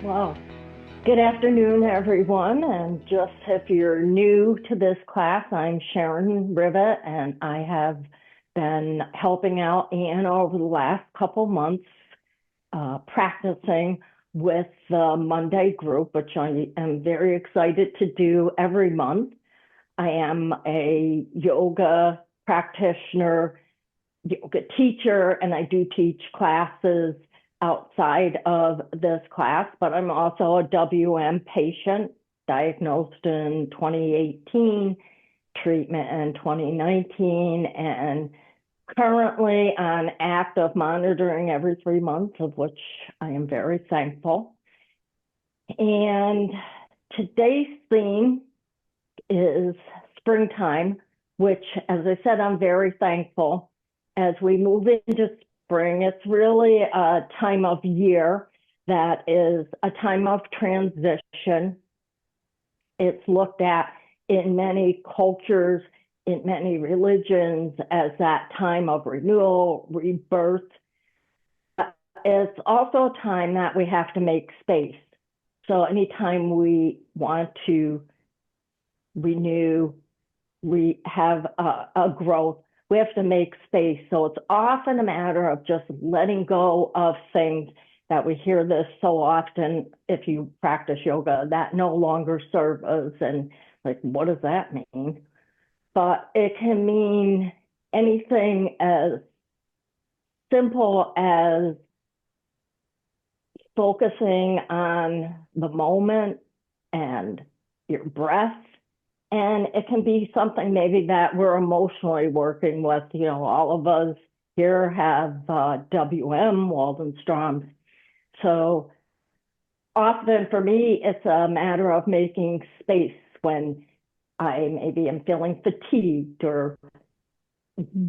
Well, good afternoon, everyone. And just if you're new to this class, I'm Sharon Rivet, and I have been helping out Anne over the last couple months practicing with the Monday group, which I am very excited to do every month. I am a yoga practitioner, yoga teacher, and I do teach classes outside of this class, but I'm also a WM patient diagnosed in 2018, treatment in 2019, and currently on active monitoring every 3 months, of which I am very thankful. And today's theme is springtime, which, as I said, I'm very thankful. As we move into spring, it's really a time of year that is a time of transition. It's looked at in many cultures, in many religions, as that time of renewal, rebirth. It's also a time that we have to make space. So anytime we want to renew, we have a growth, we have to make space. So it's often a matter of just letting go of things that we hear this so often if you practice yoga that no longer serve us. And like, what does that mean? But it can mean anything as simple as focusing on the moment and your breath. And it can be something maybe that we're emotionally working with. You know, all of us here have WM, Waldenstrom. So often for me, it's a matter of making space when I maybe am feeling fatigued or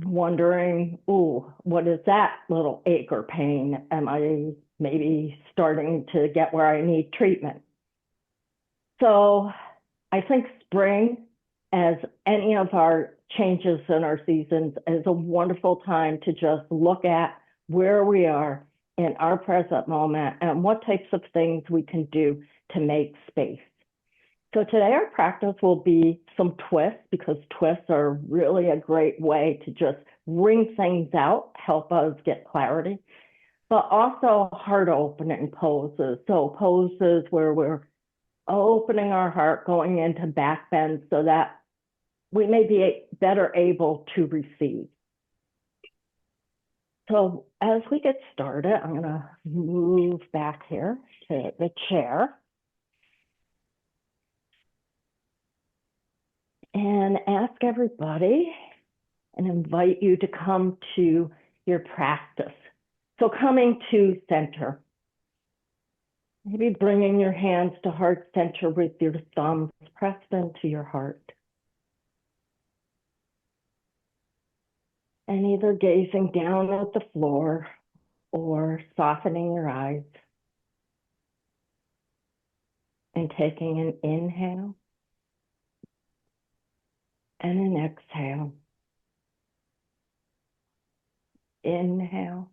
wondering, oh, what is that little ache or pain? Am I maybe starting to get where I need treatment? So I think spring, as any of our changes in our seasons, is a wonderful time to just look at where we are in our present moment and what types of things we can do to make space. So today our practice will be some twists, because twists are really a great way to just wring things out, help us get clarity, but also heart opening poses. So poses where we're opening our heart, going into back bend so that we may be better able to receive. So as we get started, I'm going to move back here to the chair and ask everybody and invite you to come to your practice. So coming to center, maybe bringing your hands to heart center with your thumbs pressed into your heart. And either gazing down at the floor or softening your eyes and taking an inhale and an exhale. Inhale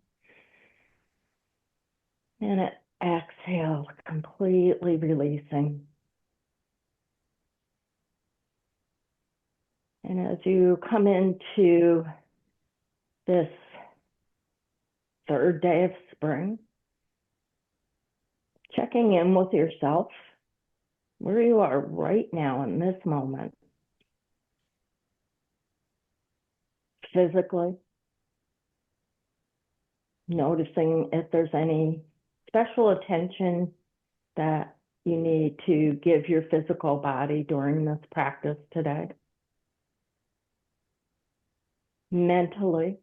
and an exhale, completely releasing. And as you come into this third day of spring, checking in with yourself, where you are right now in this moment, physically, noticing if there's any special attention that you need to give your physical body during this practice today. Mentally,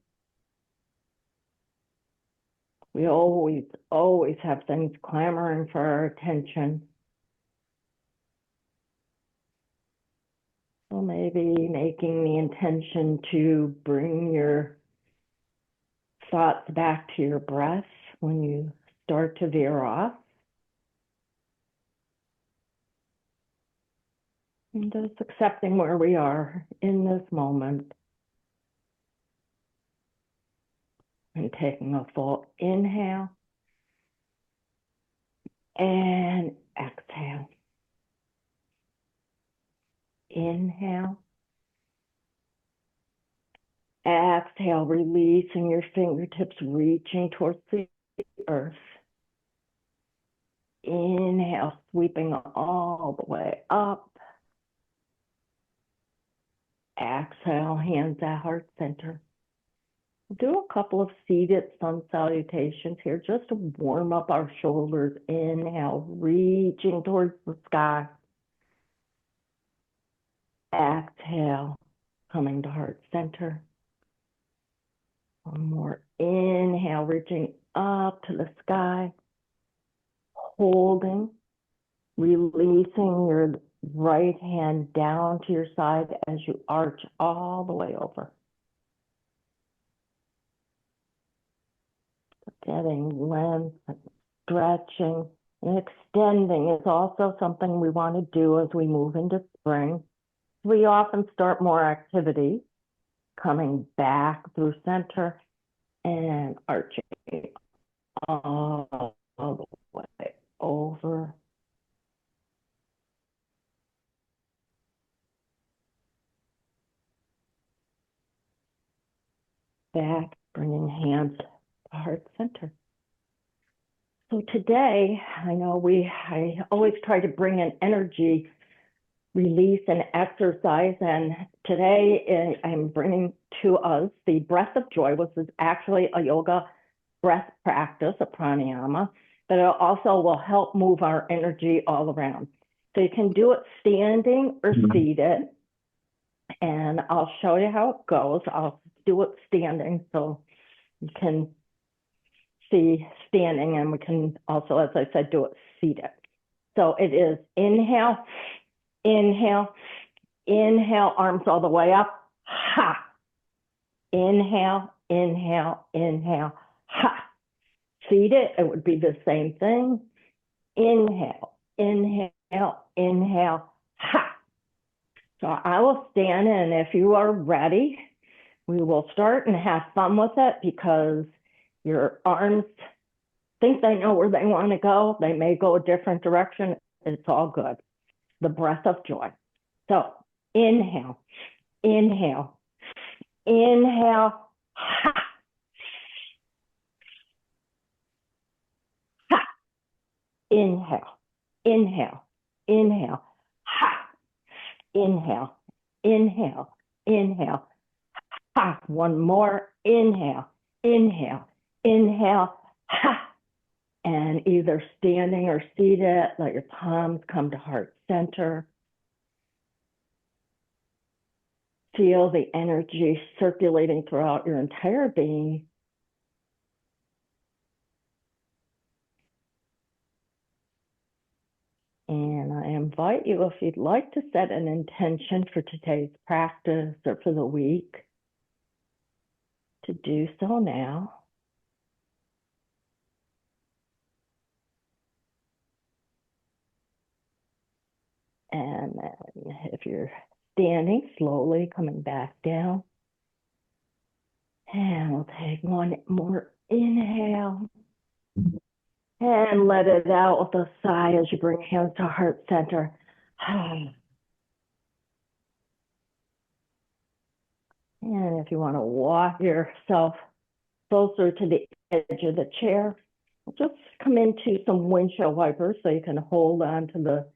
we always have things clamoring for our attention. So maybe making the intention to bring your thoughts back to your breath when you start to veer off. And just accepting where we are in this moment. And taking a full inhale And exhale. Inhale. Exhale, releasing your fingertips, reaching towards the earth. Inhale, sweeping all the way up. Exhale, hands at heart center. Do a couple of seated sun salutations here just to warm up our shoulders. Inhale, reaching towards the sky. Exhale, coming to heart center. One more. Inhale, reaching up to the sky. Holding, releasing your right hand down to your side as you arch all the way over. Getting length and stretching and extending is also something we want to do as we move into spring. We often start more activity, coming back through center and arching all the way over. Back, bringing hands to heart center. So today, I know I always try to bring an energy release and exercise, and today I'm bringing to us the breath of joy, which is actually a yoga breath practice, a pranayama, but it also will help move our energy all around. So you can do it standing or seated, and I'll show you how it goes. I'll do it standing so you can see standing, and we can also, as I said, do it seated. So it is inhale, inhale, inhale, arms all the way up, ha. Inhale, inhale, inhale, ha. Seated, it would be the same thing. Inhale, inhale, inhale, ha. So I will stand, and if you are ready, we will start and have fun with it, because your arms think they know where they want to go. They may go a different direction. It's all good. The breath of joy. So inhale, inhale, inhale, ha, ha. Inhale, inhale, inhale, ha. Inhale, inhale, inhale, ha. One more. Inhale, inhale, inhale, ha. And either standing or seated, let your palms come to heart center. Feel the energy circulating throughout your entire being. And I invite you, if you'd like to set an intention for today's practice or for the week, to do so now. And then if you're standing, slowly coming back down. And we'll take one more inhale. And let it out with a sigh as you bring hands to heart center. And if you want to walk yourself closer to the edge of the chair, just come into some windshield wipers so you can hold on to the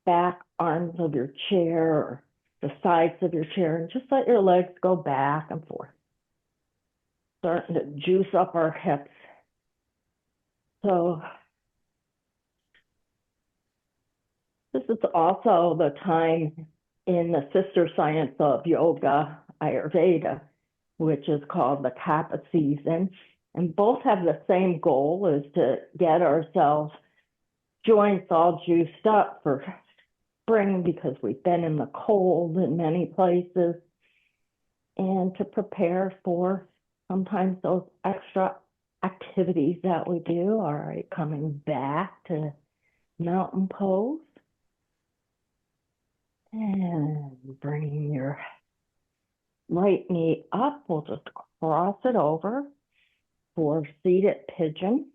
back arms of your chair or the sides of your chair, and just let your legs go back and forth. Starting to juice up our hips. So this is also the time in the sister science of yoga, Ayurveda, which is called the Kapha season. And both have the same goal, is to get ourselves joints all juiced up for spring, because we've been in the cold in many places, and to prepare for sometimes those extra activities that we do. All right, coming back to mountain pose. And bringing your right knee up, we'll just cross it over for seated pigeon.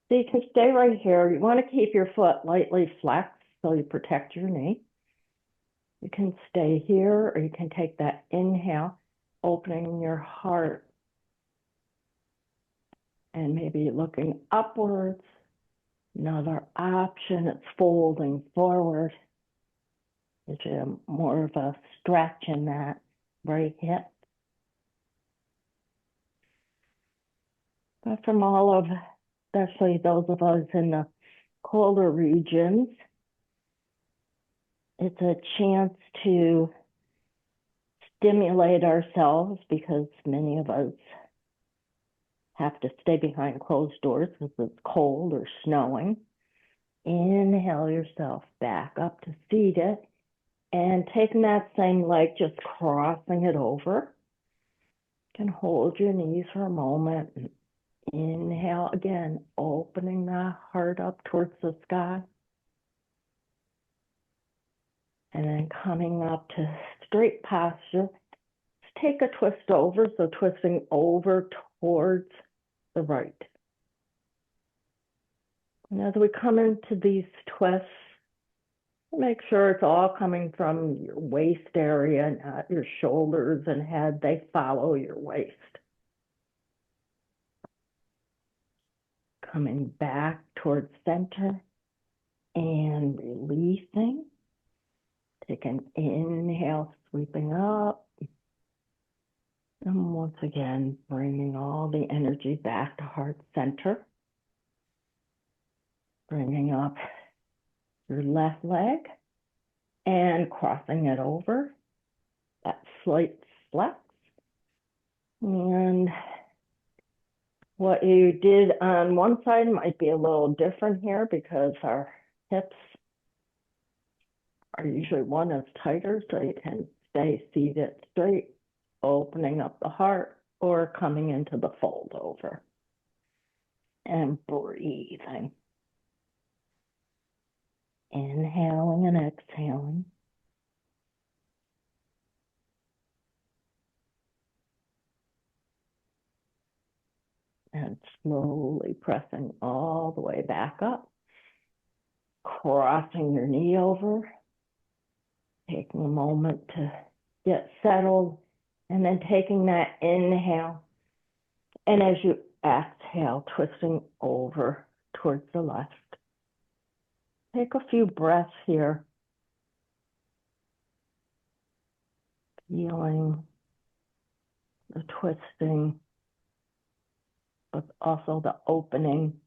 So you can stay right here. You want to keep your foot lightly flexed so you protect your knee. You can stay here, or you can take that inhale, opening your heart, and maybe looking upwards. Another option, it's folding forward. It's more of a stretch in that right hip. But from all of, especially those of us in the colder regions, it's a chance to stimulate ourselves because many of us have to stay behind closed doors because it's cold or snowing. Inhale yourself back up to seated and taking that same leg, just crossing it over. You can hold your knees for a moment. Inhale again, opening the heart up towards the sky. And then coming up to straight posture. Take a twist over, so twisting over towards the right. And as we come into these twists, make sure it's all coming from your waist area, not your shoulders and head. They follow your waist. Coming back towards center and releasing. Take an inhale, sweeping up. And once again, bringing all the energy back to heart center. Bringing up your left leg and crossing it over. That slight flex. And what you did on one side might be a little different here because our hips are usually one is tighter, so you can stay seated straight, opening up the heart or coming into the fold over. And breathing. Inhaling and exhaling. And slowly pressing all the way back up. Crossing your knee over. Taking a moment to get settled. And then taking that inhale. And as you exhale, twisting over towards the left. Take a few breaths here. Feeling the twisting, but also the opening.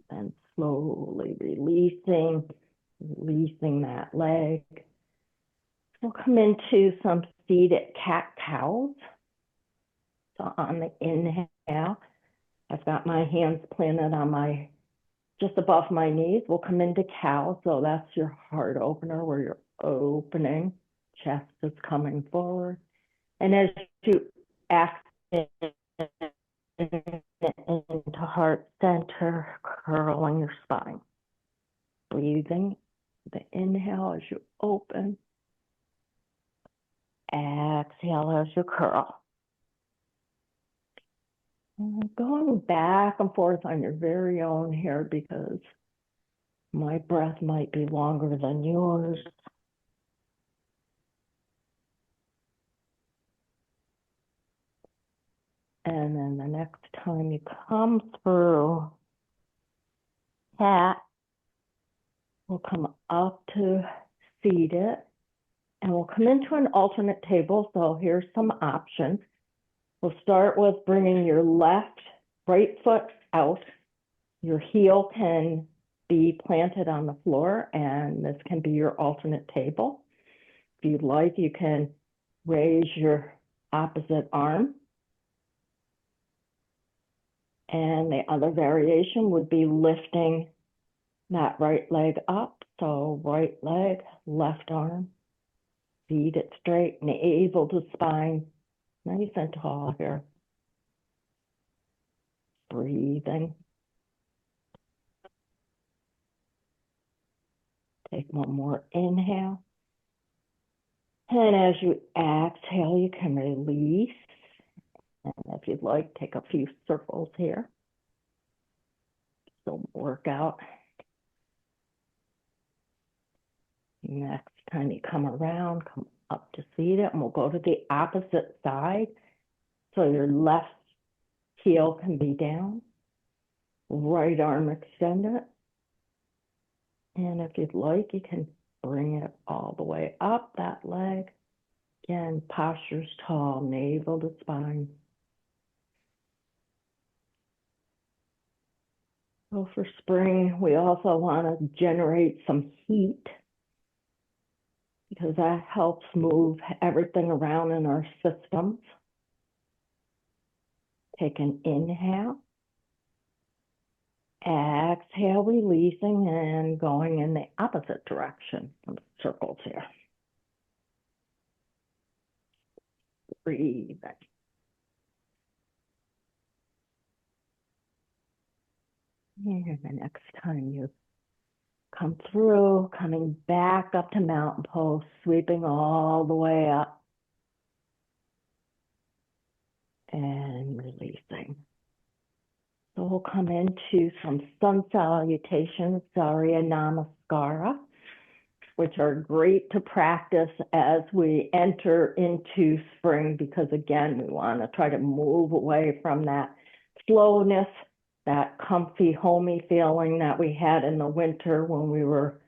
And slowly releasing that leg. We'll come into some seated cat-cows. So on the inhale, I've got my hands planted on just above my knees. We'll come into cow, so that's your heart opener where you're opening, chest is coming forward. And as you exhale into heart center, curling your spine. Breathing the inhale as you open. Exhale as you curl. And going back and forth on your very own here because my breath might be longer than yours. And then the next time you come through cat, we'll come up to seated. And we'll come into an alternate table. So here's some options. We'll start with bringing your right foot out. Your heel can be planted on the floor, and this can be your alternate table. If you'd like, you can raise your opposite arm. And the other variation would be lifting that right leg up. So right leg, left arm. Feet it straight, navel to spine, nice and tall here. Breathing. Take one more inhale. And as you exhale, you can release And if you'd like, take a few circles here. So workout. Next time you come around, come up to seated, and we'll go to the opposite side. So your left heel can be down, right arm extended. And if you'd like, you can bring it all the way up that leg. Again, posture's tall, navel to spine. So for spring, we also want to generate some heat because that helps move everything around in our systems. Take an inhale. Exhale, releasing and going in the opposite direction. Circles here. Breathe. And the next time you come through, coming back up to mountain pose, sweeping all the way up and releasing. So we'll come into some sun salutations, Zarya Namaskara, which are great to practice as we enter into spring, because again, we want to try to move away from that slowness, that comfy, homey feeling that we had in the winter when we were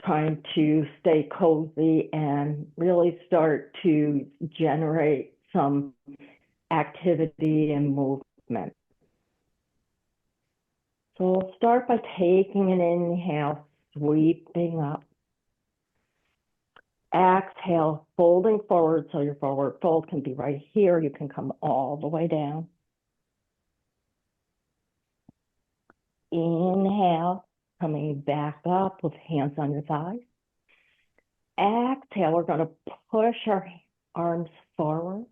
trying to stay cozy and really start to generate some activity and movement. So we'll start by taking an inhale, sweeping up. Exhale, folding forward, so your forward fold can be right here. You can come all the way down. Inhale, coming back up with hands on your thighs. Exhale, we're going to push our arms forward.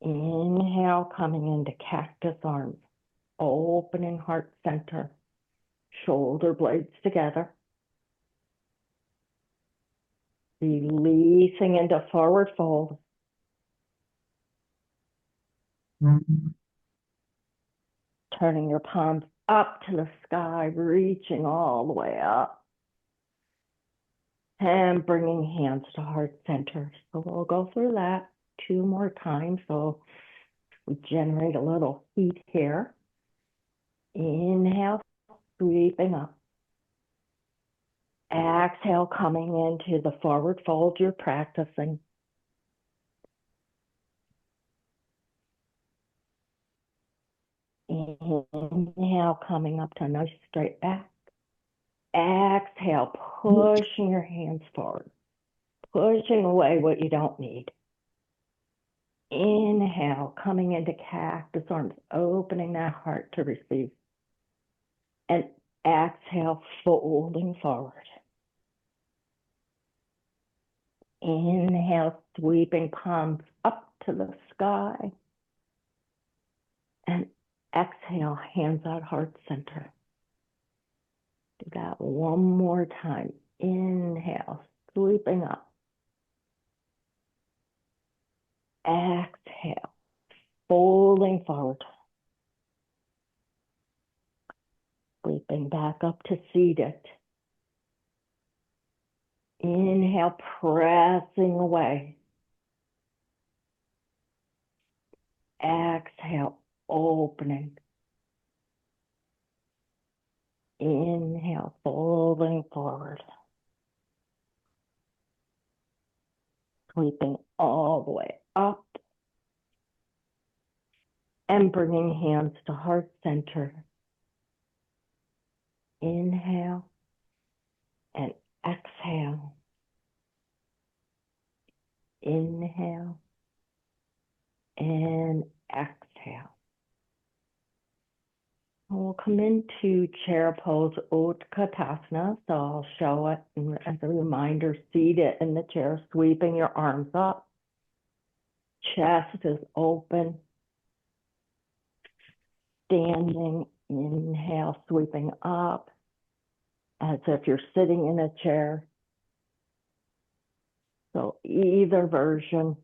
Inhale, coming into cactus arms, opening heart center, shoulder blades together. Releasing into forward fold. Turning your palms up to the sky, reaching all the way up. And bringing hands to heart center. So we'll go through that 2 more times. So we generate a little heat here. Inhale, sweeping up. Exhale, coming into the forward fold you're practicing. Inhale, coming up to a nice straight back. Exhale, pushing your hands forward, pushing away what you don't need. Inhale, coming into cactus arms, opening that heart to receive. And exhale, folding forward. Inhale, sweeping palms up to the sky. And exhale, hands at heart center. Do that one more time. Inhale, sweeping up. Exhale, folding forward. Sweeping back up to seated. Inhale, pressing away. Exhale, opening. Inhale, folding forward. Sweeping all the way up. And bringing hands to heart center. Inhale and exhale. Inhale and exhale. We'll come into chair pose, Utkatasana. So I'll show it as a reminder, seated in the chair, sweeping your arms up. Chest is open. Standing, inhale, sweeping up, as if you're sitting in a chair. So either version.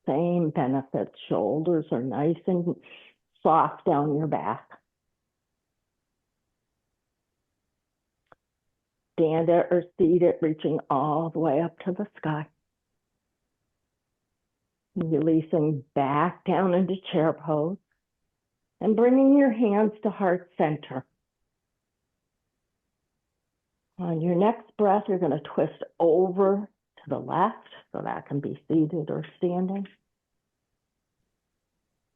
Same benefits. Shoulders are nice and soft down your back. Stand it or seat it, reaching all the way up to the sky. Releasing back down into chair pose and bringing your hands to heart center. On your next breath, you're going to twist over to the left, so that can be seated or standing.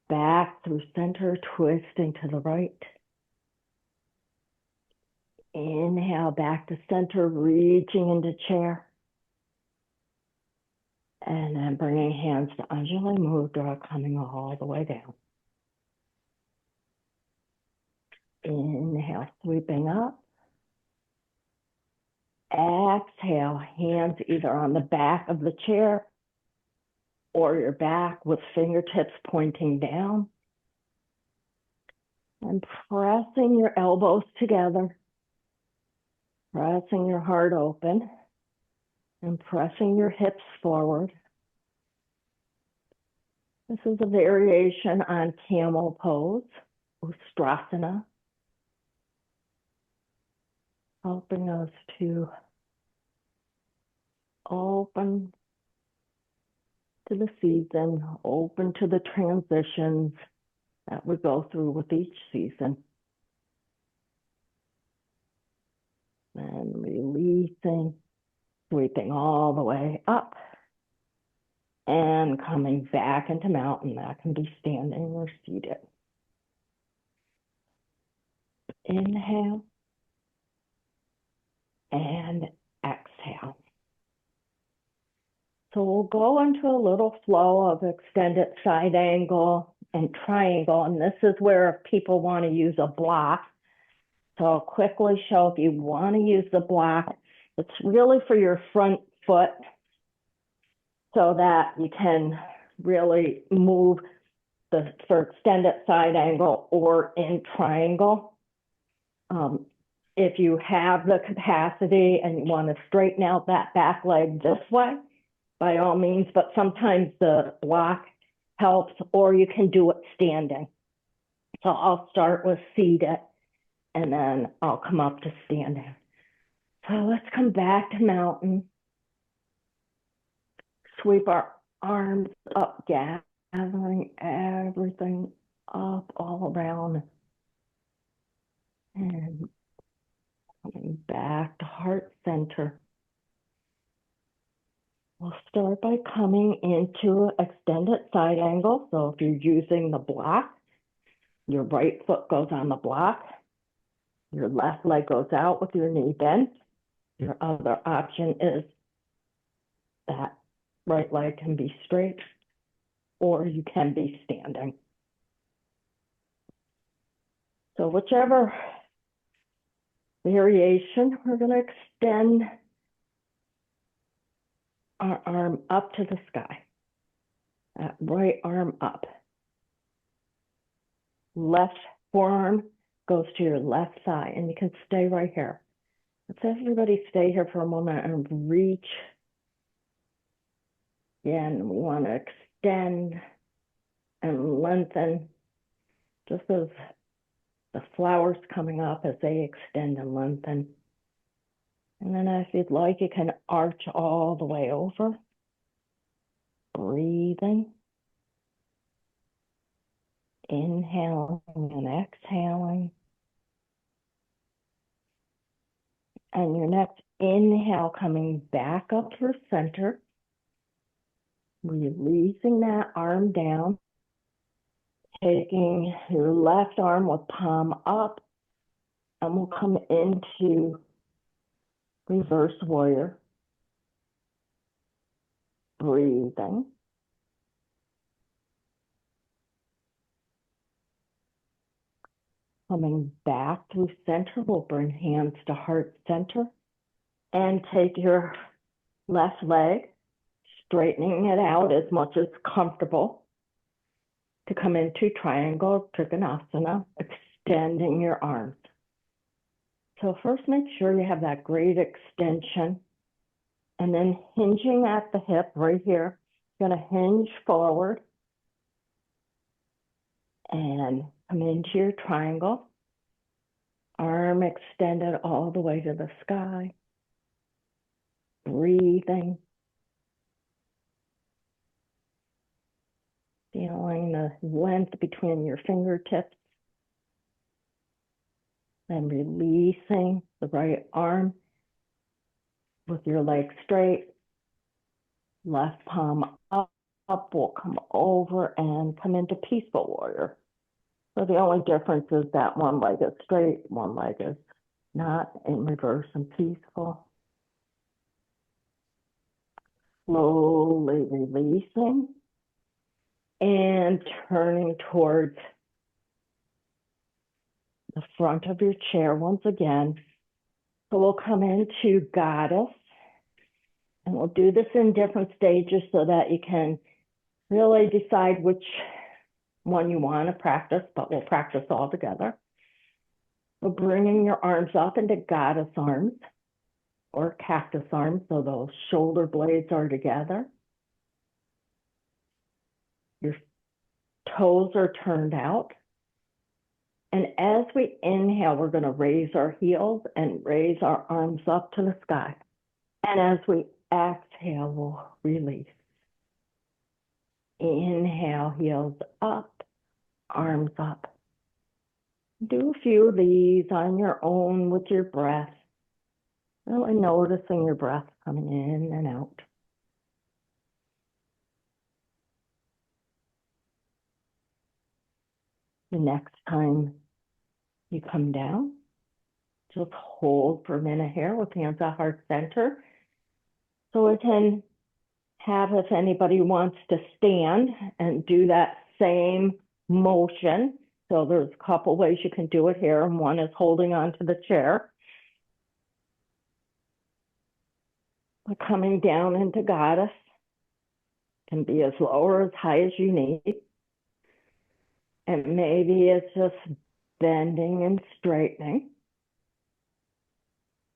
Back through center, twisting to the right. Inhale back to center, reaching into chair. And then bringing hands to Anjali Mudra, coming all the way down. Inhale, sweeping up. Exhale, hands either on the back of the chair or your back with fingertips pointing down. And pressing your elbows together. Pressing your heart open. And pressing your hips forward. This is a variation on camel pose, Ustrasana. Helping us to open to the season, open to the transitions that we go through with each season. And releasing, sweeping all the way up and coming back into mountain. That can be standing or seated. Inhale and exhale. So we'll go into a little flow of extended side angle and triangle, and this is where if people want to use a block. So I'll quickly show if you want to use the block. It's really for your front foot so that you can really move for extended side angle or in triangle. If you have the capacity and you want to straighten out that back leg this way, by all means, but sometimes the block helps, or you can do it standing. So I'll start with seated, and then I'll come up to standing. So let's come back to mountain. Sweep our arms up, gathering everything up all around. And coming back to heart center. We'll start by coming into extended side angle. So if you're using the block, your right foot goes on the block. Your left leg goes out with your knee bent. Your other option is that right leg can be straight or you can be standing. So whichever variation, we're going to extend our arm up to the sky. That right arm up. Left forearm goes to your left thigh, and you can stay right here. Let's everybody stay here for a moment and reach. Again, we want to extend and lengthen, just as the flowers coming up as they extend and lengthen. And then if you'd like, you can arch all the way over. Breathing. Inhaling and exhaling. And your next inhale coming back up through center. Releasing that arm down. Taking your left arm with palm up. And we'll come into reverse warrior. Breathing. Coming back through center, we'll bring hands to heart center. And take your left leg, straightening it out as much as comfortable to come into triangle Trikonasana, extending your arms. So first make sure you have that great extension, and then hinging at the hip right here. Going to hinge forward and come into your triangle. Arm extended all the way to the sky. Breathing. Feeling the length between your fingertips. Then releasing the right arm with your leg straight. Left palm up. We'll come over and come into peaceful warrior. So the only difference is that one leg is straight, one leg is not, in reverse and peaceful. Slowly releasing and turning towards the front of your chair once again. So we'll come into goddess, and we'll do this in different stages so that you can really decide which one you want to practice, but we'll practice all together. So bringing your arms up into goddess arms or cactus arms, so those shoulder blades are together. Your toes are turned out. And as we inhale, we're going to raise our heels and raise our arms up to the sky. And as we exhale, we'll release. Inhale, heels up, arms up. Do a few of these on your own with your breath. Really noticing your breath coming in and out. The next time you come down, just hold for a minute here with hands at heart center. So we can have, if anybody wants to stand and do that same motion. So there's a couple ways you can do it here, and one is holding onto the chair. Coming down into goddess can be as low or as high as you need. And maybe it's just bending and straightening.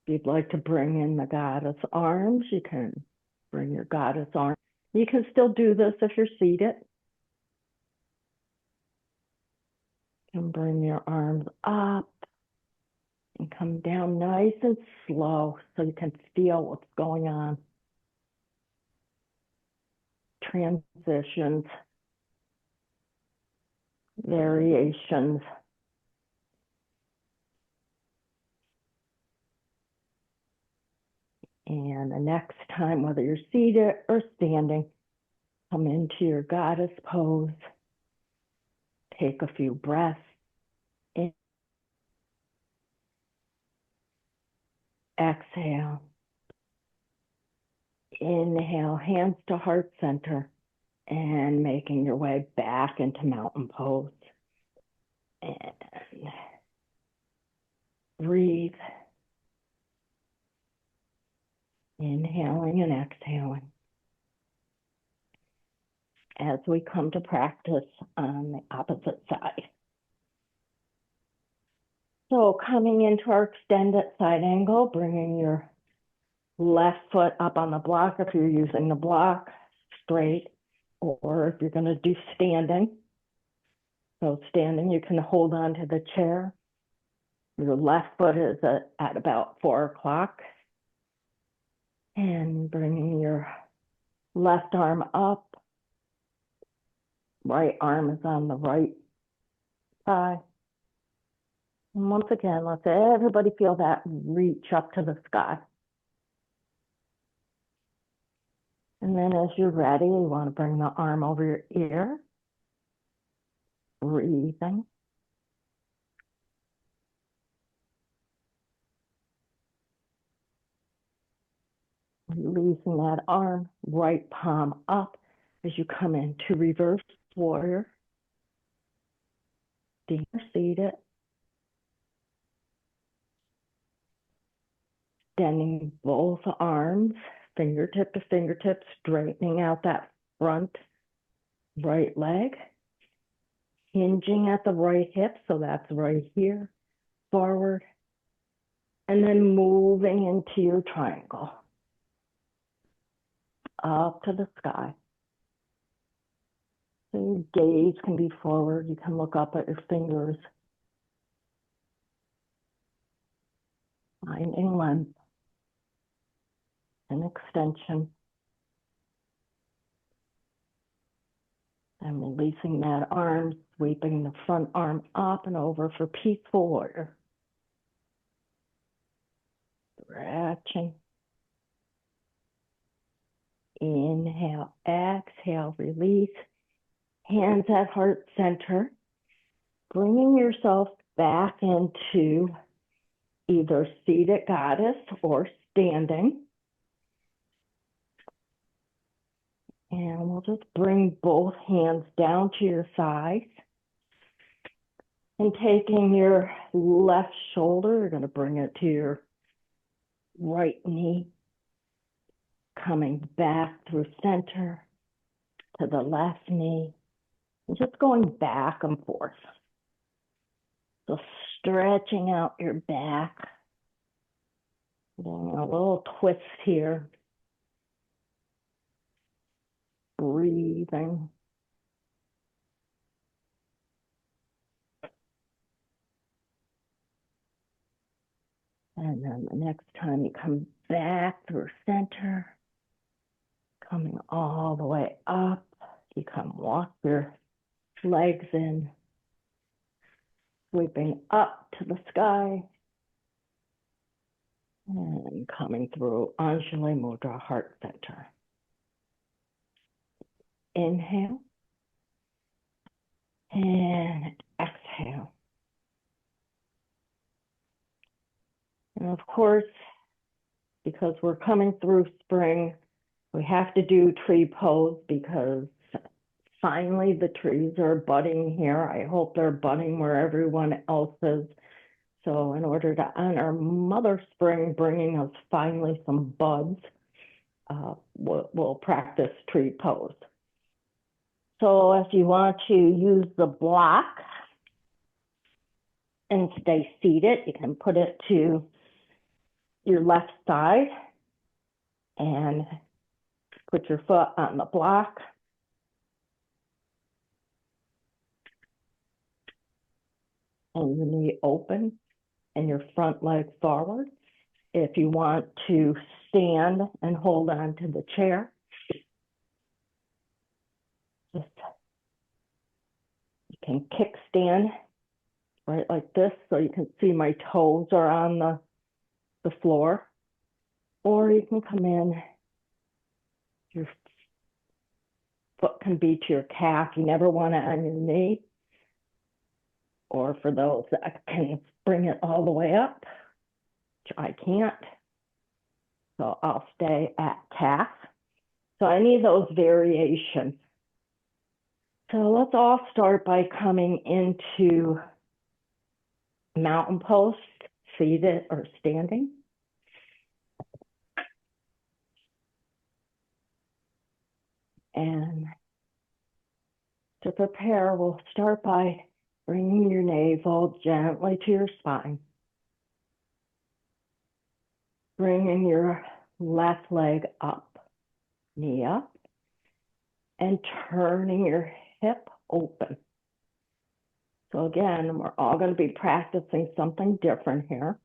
If you'd like to bring in the goddess arms, you can bring your goddess arms. You can still do this if you're seated. You can bring your arms up and come down nice and slow so you can feel what's going on. Transitions, variations. And the next time, whether you're seated or standing, come into your goddess pose. Take a few breaths in. Exhale. Inhale, hands to heart center, and making your way back into mountain pose. And breathe. Inhaling and exhaling. As we come to practice on the opposite side. So coming into our extended side angle, bringing your left foot up on the block if you're using the block, straight, or if you're going to do standing. So standing, you can hold on to the chair. Your left foot is at about 4 o'clock. And bringing your left arm up. Right arm is on the right thigh. And once again, let's everybody feel that reach up to the sky. And then as you're ready, you want to bring the arm over your ear. Breathing. Releasing that arm, right palm up as you come into reverse warrior. Deep seated. Extending both arms, fingertip to fingertip, straightening out that front right leg. Hinging at the right hip, so that's right here, forward. And then moving into your triangle. Up to the sky. Your gaze can be forward. You can look up at your fingers. Finding length and extension. And releasing that arm, sweeping the front arm up and over for peaceful warrior. Stretching. Inhale, exhale, release. Hands at heart center. Bringing yourself back into either seated goddess or standing. And we'll just bring both hands down to your sides. And taking your left shoulder, you're going to bring it to your right knee. Coming back through center to the left knee. And just going back and forth. So stretching out your back. Doing a little twist here. Breathing. And then the next time you come back through center, coming all the way up, you come walk your legs in, sweeping up to the sky, and coming through Anjali Mudra, heart center. Inhale, and exhale. And of course, because we're coming through spring, we have to do tree pose because finally the trees are budding here. I hope they're budding where everyone else is. So in order to honor Mother Spring bringing us finally some buds, we'll practice tree pose. So if you want to use the block and stay seated, you can put it to your left side and put your foot on the block. And your knee open and your front leg forward. If you want to stand and hold on to the chair, just you can kickstand right like this so you can see my toes are on the floor. Or you can come in, your foot can be to your calf. You never want it on your knee. Or for those that can bring it all the way up, which I can't. So I'll stay at calf. So any of those variations. So let's all start by coming into mountain post, seated or standing. And to prepare, we'll start by bringing your navel gently to your spine. Bringing your left leg up, knee up, and turning your hip open. So again, we're all going to be practicing something different here.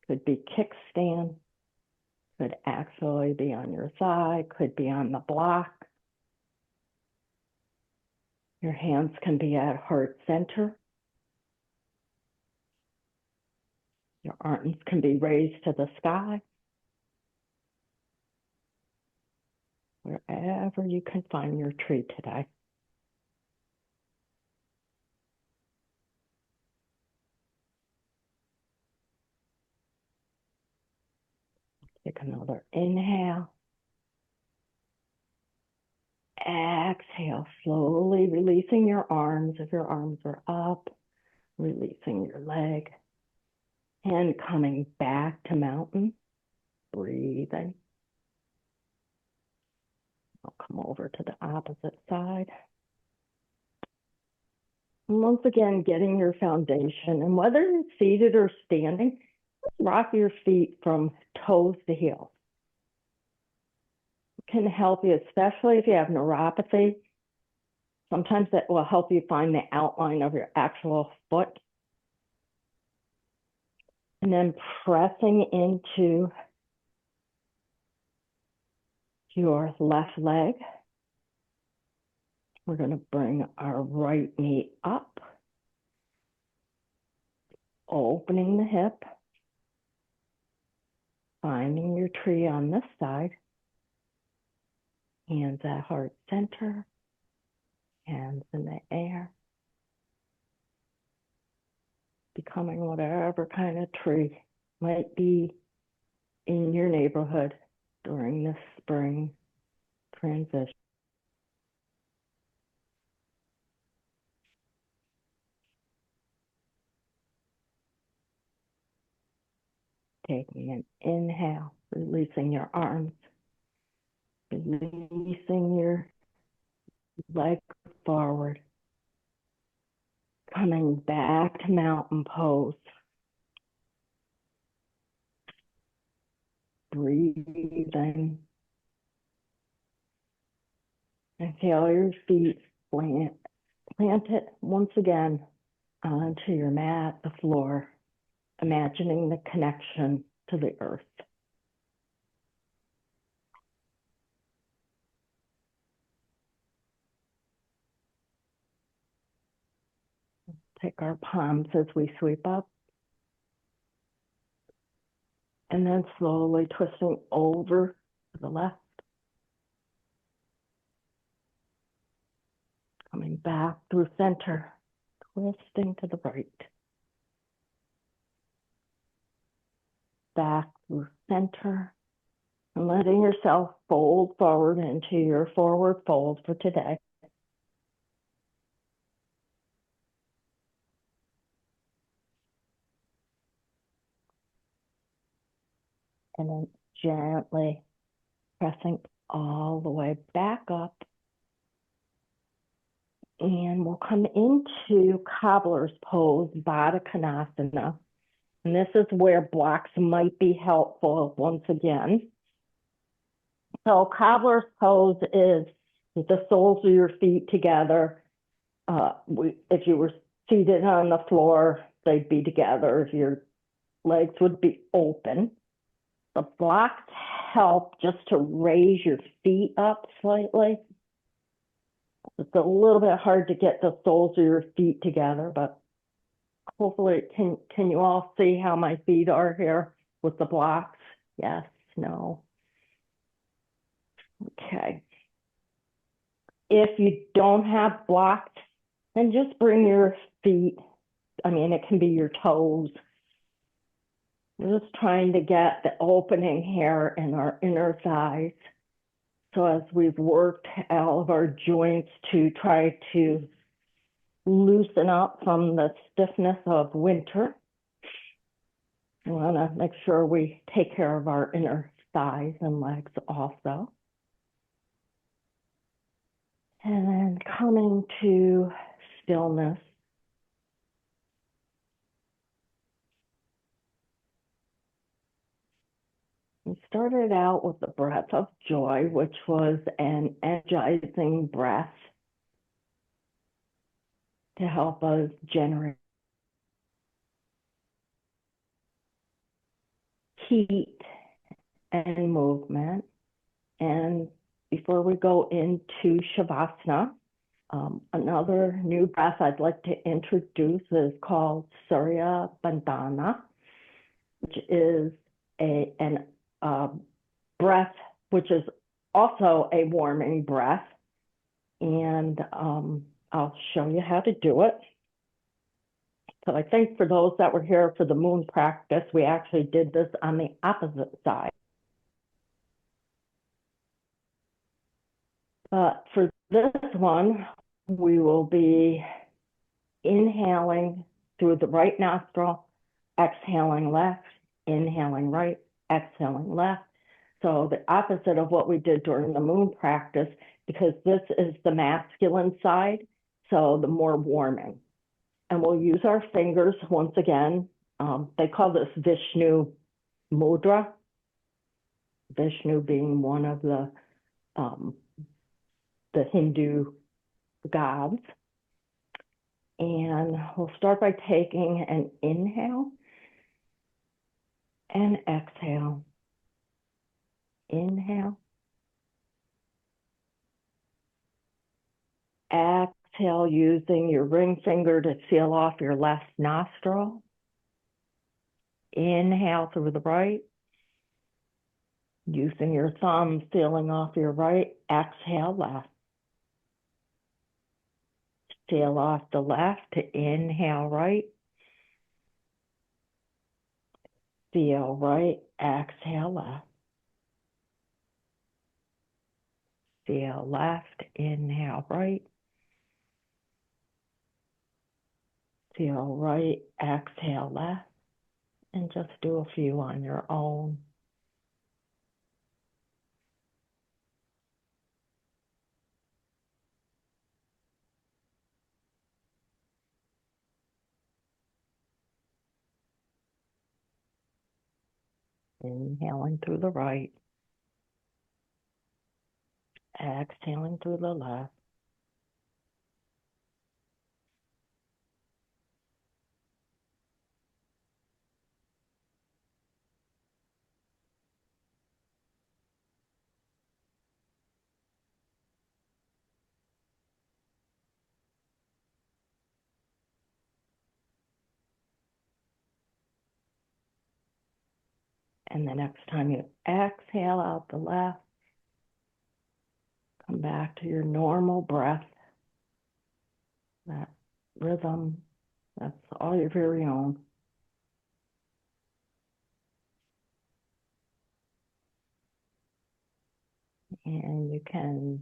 Could be kickstand, could actually be on your side, could be on the block. Your hands can be at heart center. Your arms can be raised to the sky. Wherever you can find your tree today. Take another inhale. Exhale, slowly releasing your arms if your arms are up, releasing your leg, and coming back to mountain, breathing. I'll come over to the opposite side. And once again, getting your foundation, and whether you're seated or standing, rock your feet from toes to heels. Can help you, especially if you have neuropathy. Sometimes that will help you find the outline of your actual foot. And then pressing into your left leg. We're going to bring our right knee up, opening the hip, finding your tree on this side, hands at heart center, hands in the air, becoming whatever kind of tree might be in your neighborhood during this spring transition. Taking an inhale, releasing your arms, releasing your leg forward, coming back to mountain pose. Breathing. And feel your feet planted once again onto your mat, the floor, imagining the connection to the earth. Take our palms as we sweep up. And then slowly twisting over to the left. Coming back through center, twisting to the right. Back through center, and letting yourself fold forward into your forward fold for today. And then gently pressing all the way back up. And we'll come into cobbler's pose, Baddha Konasana. And this is where blocks might be helpful once again. So cobbler's pose is with the soles of your feet together. If you were seated on the floor, they'd be together. Your legs would be open. The blocks help just to raise your feet up slightly. It's a little bit hard to get the soles of your feet together, but hopefully, can you all see how my feet are here with the blocks? Yes, no. Okay. If you don't have blocks, then just bring your feet, it can be your toes. We're just trying to get the opening here in our inner thighs. So as we've worked all of our joints to try to loosen up from the stiffness of winter, we want to make sure we take care of our inner thighs and legs also. And then coming to stillness. We started out with the breath of joy, which was an energizing breath to help us generate heat and movement. And before we go into Shavasana, another new breath I'd like to introduce is called Surya Bandhana, which is an breath, which is also a warming breath. And I'll show you how to do it. So I think for those that were here for the moon practice, we actually did this on the opposite side. But for this one, we will be inhaling through the right nostril, exhaling left, inhaling right, exhaling left. So the opposite of what we did during the moon practice, because this is the masculine side, so the more warming. And we'll use our fingers once again. They call this Vishnu mudra, Vishnu being one of the Hindu gods. And we'll start by taking an inhale and exhale. Inhale. Exhale using your ring finger to seal off your left nostril. Inhale through the right. Using your thumb, sealing off your right. Exhale left. Seal off the left to inhale right. Seal right. Exhale left. Seal left. Inhale right. Seal right. Exhale left. And just do a few on your own. Inhaling through the right. Exhaling through the left. And the next time you exhale out the left, come back to your normal breath, that rhythm, that's all your very own. And you can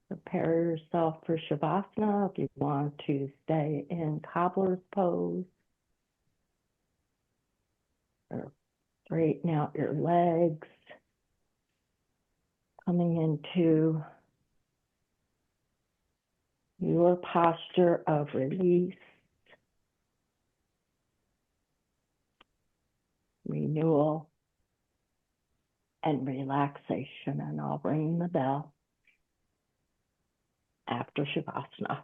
prepare yourself for Shavasana if you want to stay in cobbler's pose, or straighten out your legs, coming into your posture of release, renewal, and relaxation. And I'll ring the bell after Shavasana.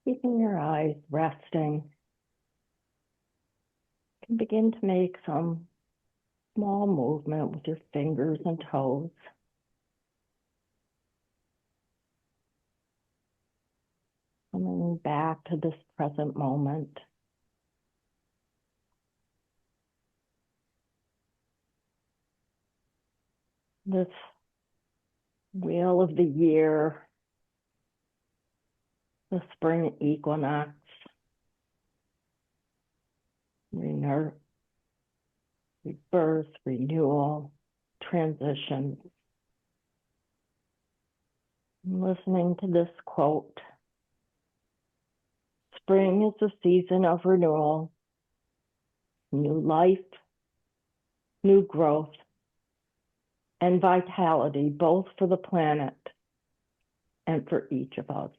Keeping your eyes resting, you can begin to make some small movement with your fingers and toes. Coming back to this present moment. This wheel of the year, the spring equinox, rebirth, renewal, transition. Listening to this quote, spring is the season of renewal, new life, new growth, and vitality, both for the planet and for each of us.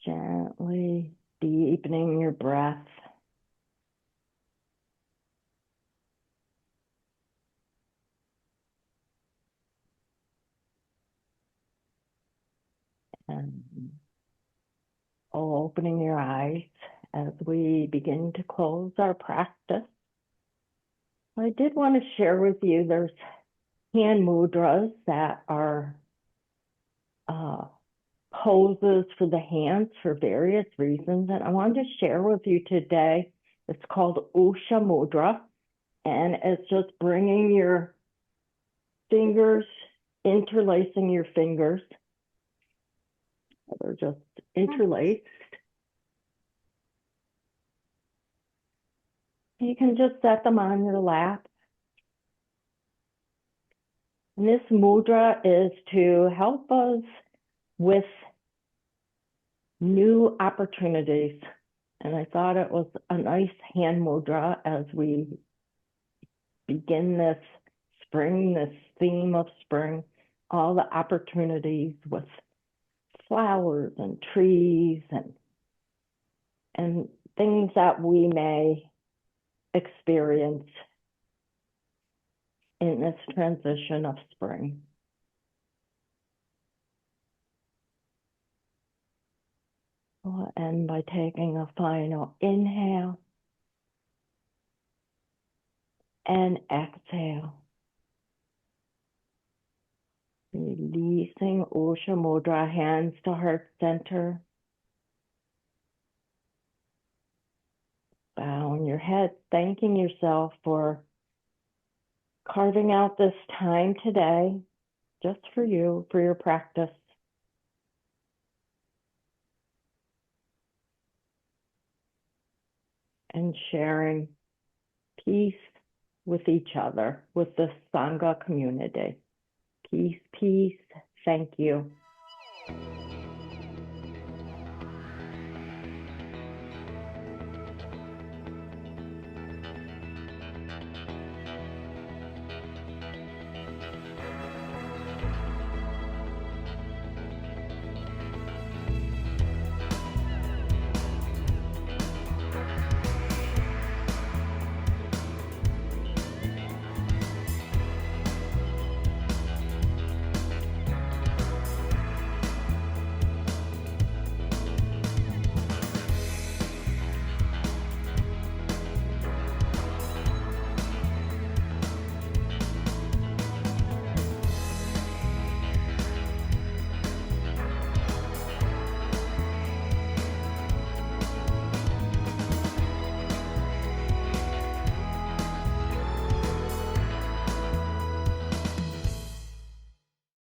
Gently deepening your breath. And opening your eyes as we begin to close our practice. I did want to share with you, there's hand mudras that are poses for the hands for various reasons. And I wanted to share with you today, it's called Usha Mudra. And it's just bringing your fingers, interlacing your fingers. They're just interlaced. You can just set them on your lap. And this mudra is to help us with new opportunities. And I thought it was a nice hand mudra as we begin this spring, this theme of spring, all the opportunities with flowers and trees and things that we may experience in this transition of spring. We'll end by taking a final inhale and exhale. Releasing Usha Mudra, hands to heart center. Bowing your head, thanking yourself for carving out this time today, just for you, for your practice. And sharing peace with each other, with the Sangha community. Peace, peace. Thank you.